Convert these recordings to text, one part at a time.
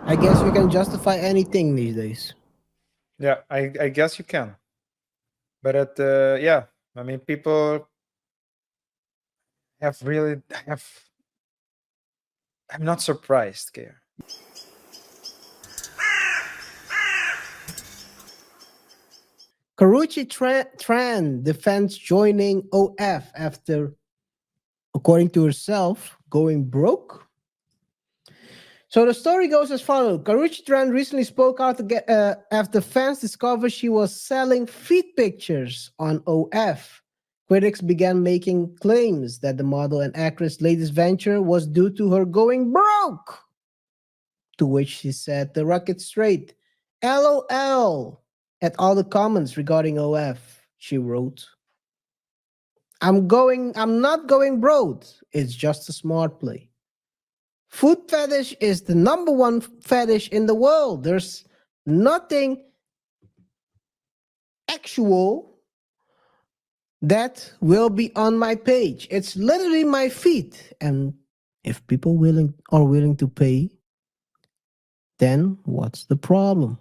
I guess we can justify anything these days. Yeah, I guess you can. But yeah, I mean, people have really have. I'm not surprised, Kaya. Tran defends joining OF after, according to herself, going broke. So the story goes as follows. Karrueche Tran recently spoke out after fans discovered she was selling feet pictures on OF. Critics began making claims that the model and actress' latest venture was due to her going broke. To which she said the record straight. LOL at all the comments regarding OF, she wrote. I'm not going broke. It's just a smart play. Food fetish is the number one fetish in the world. There's nothing actual that will be on my page. It's literally my feet. And if people willing to pay, then what's the problem?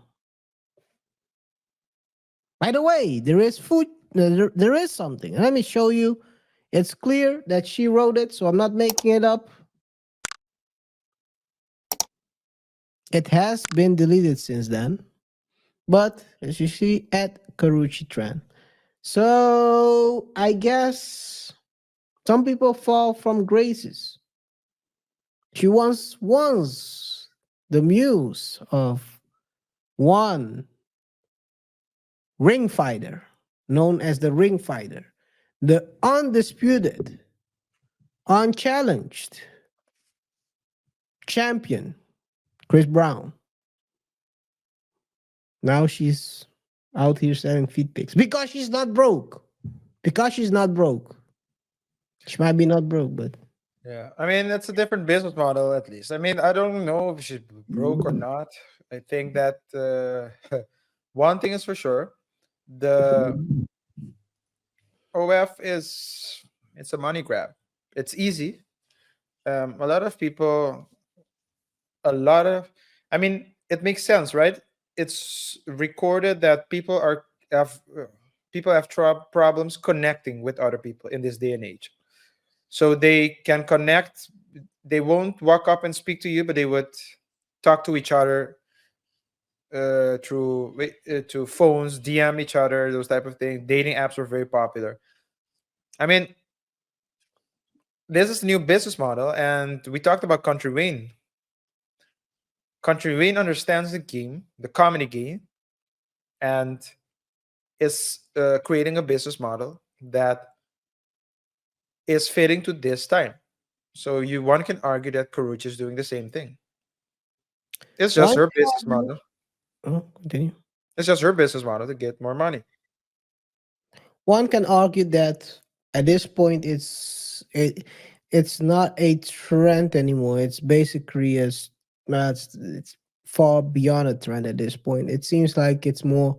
By the way, there is food. There is something. Let me show you. It's clear that she wrote it, so I'm not making it up. It has been deleted since then. But as you see at Karrueche Tran. So I guess some people fall from graces. She once was the muse of one ring fighter, known as the ring fighter, the undisputed, unchallenged champion, Chris Brown. Now she's out here selling feet pics because she's not broke. Because she's not broke. She might be not broke, but Yeah, I mean, it's a different business model, at least. I mean, I don't know if she's broke or not. I think that one thing is for sure: the OF is it's a money grab. It's easy. A lot of people, a lot of, I mean, it makes sense, right? It's recorded that people have problems connecting with other people in this day and age. So they can connect. They won't walk up and speak to you, but they would talk to each other to phones, DM each other, those type of things. Dating apps were very popular. I mean, this is a new business model, and we talked about Country Wayne. Country Wayne understands the game, the comedy game, and is creating a business model that is fitting to this time. So one can argue that Karrueche is doing the same thing. It's just one her business model. continue. It's just her business model to get more money. One can argue that at this point it's not a trend anymore. It's basically it's far beyond a trend at this point. It seems like it's more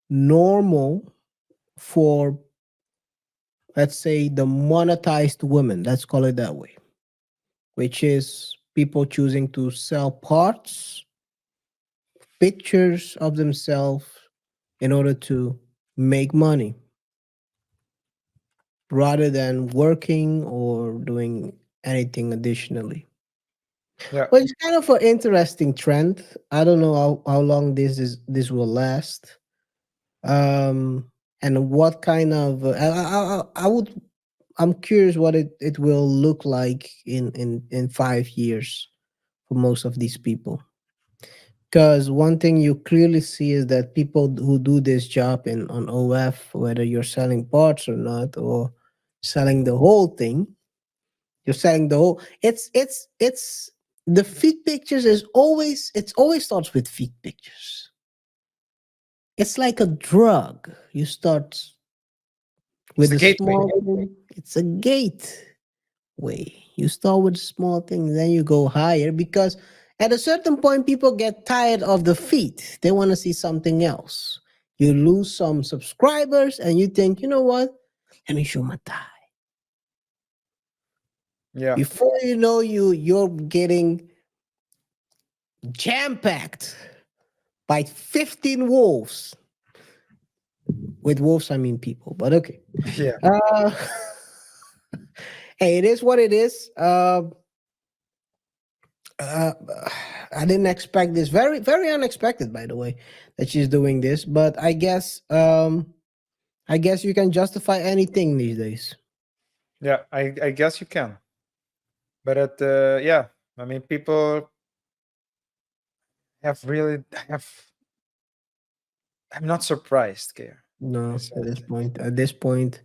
normal for, let's say, the monetized women. Let's call it that way, which is people choosing to sell parts, pictures of themselves in order to make money rather than working or doing anything additionally. Yeah. Well, it's kind of an interesting trend. I don't know how long this will last. And what kind of I would I'm curious what it will look like in 5 years for most of these people. Because one thing you clearly see is that people who do this job in on OF, whether you're selling parts or not, or selling the whole thing, you're selling the whole. It's the feed pictures is always it always starts with feed pictures. It's like a drug. You start It's with the a gateway. small thing. It's a gateway. You start with small things, then you go higher because at a certain point, people get tired of the feet. They want to see something else. You lose some subscribers, and you think, you know what? Let me show my thigh. Yeah. Before you know, you're getting jam packed by 15 wolves. With wolves, I mean people, but okay. Yeah. Uh, hey, it is what it is. Uh, I didn't expect this. Very, very unexpected, by the way, that she's doing this. But I guess you can justify anything these days. Yeah, I guess you can. But yeah, I mean, people have really have. I'm not surprised, Care. No, at this Essentially. point, at this point,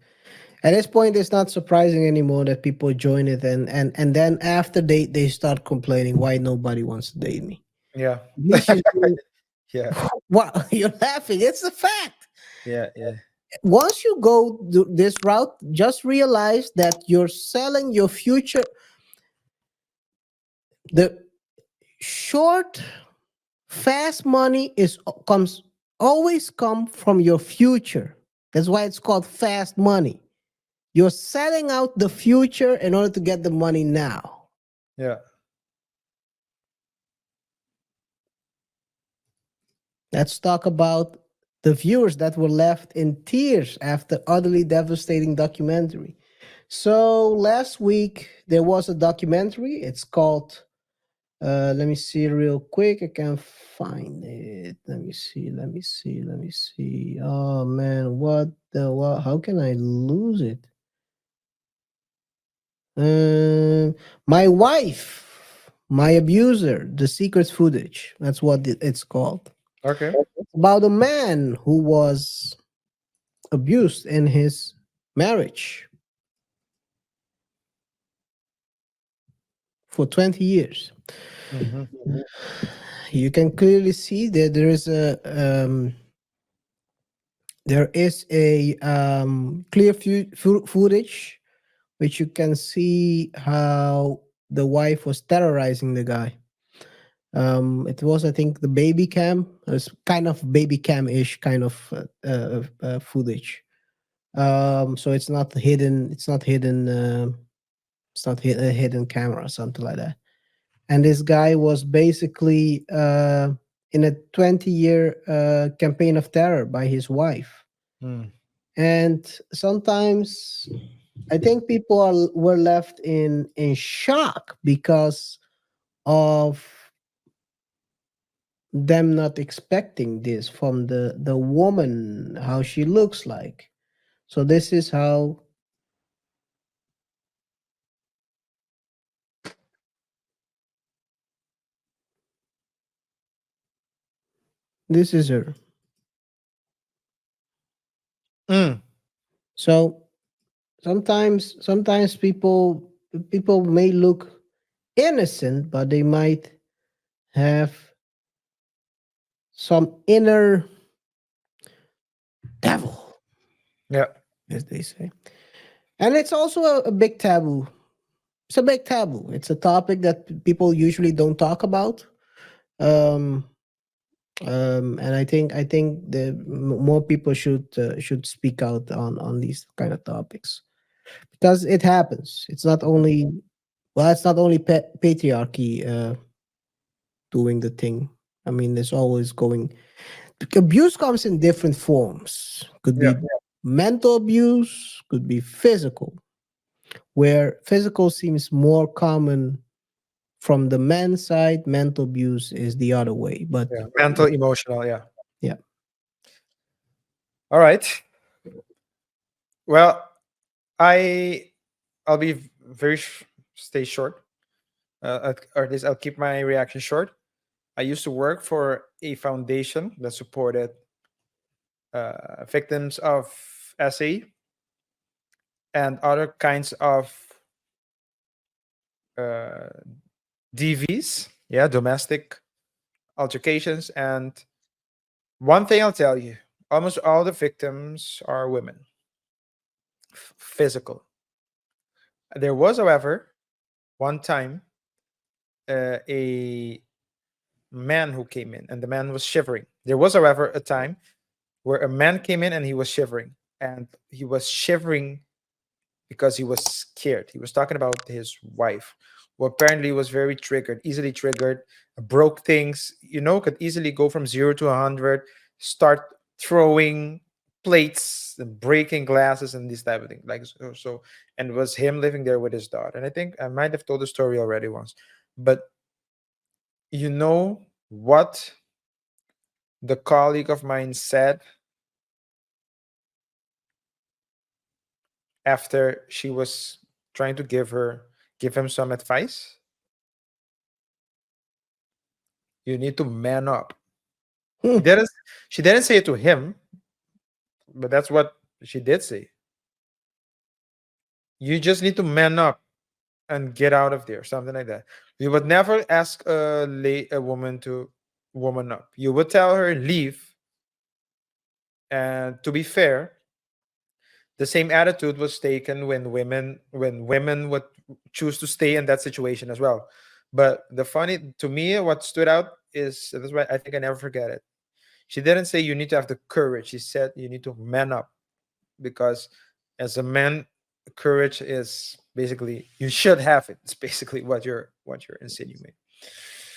it's not surprising anymore that people join it, and then after they start complaining why nobody wants to date me. Yeah. At least she's doing. Yeah. What you're laughing? It's a fact. Yeah. Yeah. Once you go this route, just realize that you're selling your future. The short, fast money is comes always come from your future. That's why it's called fast money. You're selling out the future in order to get the money now. Yeah. Let's talk about the viewers that were left in tears after utterly devastating documentary. So last week there was a documentary. It's called let me see real quick. I can find it. Let me see. Oh man, what how can I lose it? My wife, my abuser, the secret footage. That's what it's called. Okay. About a man who was abused in his marriage for 20 years. Mm-hmm. You can clearly see that there is a clear footage which you can see how the wife was terrorizing the guy. It was, I think, the baby cam. It was kind of baby cam-ish kind of footage. So it's not hidden. It's not hidden. It's not a hidden camera, something like that. And this guy was basically in a 20-year campaign of terror by his wife. Mm. And sometimes I think people were left in shock because of them not expecting this from the woman, how she looks like. So this is her. Mm. So sometimes people may look innocent, but they might have some inner devil, Yeah. as they say. And it's also a big taboo. It's a big taboo. It's a topic that people usually don't talk about. Um, and I think the more people should speak out on these kind of topics because it happens. It's not only it's not only patriarchy doing the thing. I mean, there's always going abuse comes in different forms. Could Yeah. be mental abuse, could be physical, where physical seems more common from the men's side, mental abuse is the other way. But Yeah. Mental, emotional. Yeah. yeah, All right. Well, I I'll be very stay short. Or at least I'll keep my reaction short. I used to work for a foundation that supported victims of SA and other kinds of uh, DVs, yeah, domestic altercations. And one thing I'll tell you, almost all the victims are women, physical. There was, however, one time a man who came in, and the man was shivering. There was, however, a time where a man came in and he was shivering, and he was shivering because he was scared. He was talking about his wife, who apparently was very triggered, easily triggered, broke things, could easily go from 0 to 100, start throwing plates and breaking glasses and this type of thing. Like so, and it was him living there with his daughter. And I think I might have told the story already once, but you know what the colleague of mine said after she was trying to give him some advice? You need to man up. He Hmm. didn't she didn't say it to him, but that's what she did say. You just need to man up and get out of there, something like that. You would never ask a woman to woman up. You would tell her leave. And to be fair, the same attitude was taken when women would choose to stay in that situation as well. But the funny to me, what stood out is that's why I think I never forget it. She didn't say you need to have the courage. She said you need to man up, because as a man, courage is basically you should have it. It's basically what you're insinuating.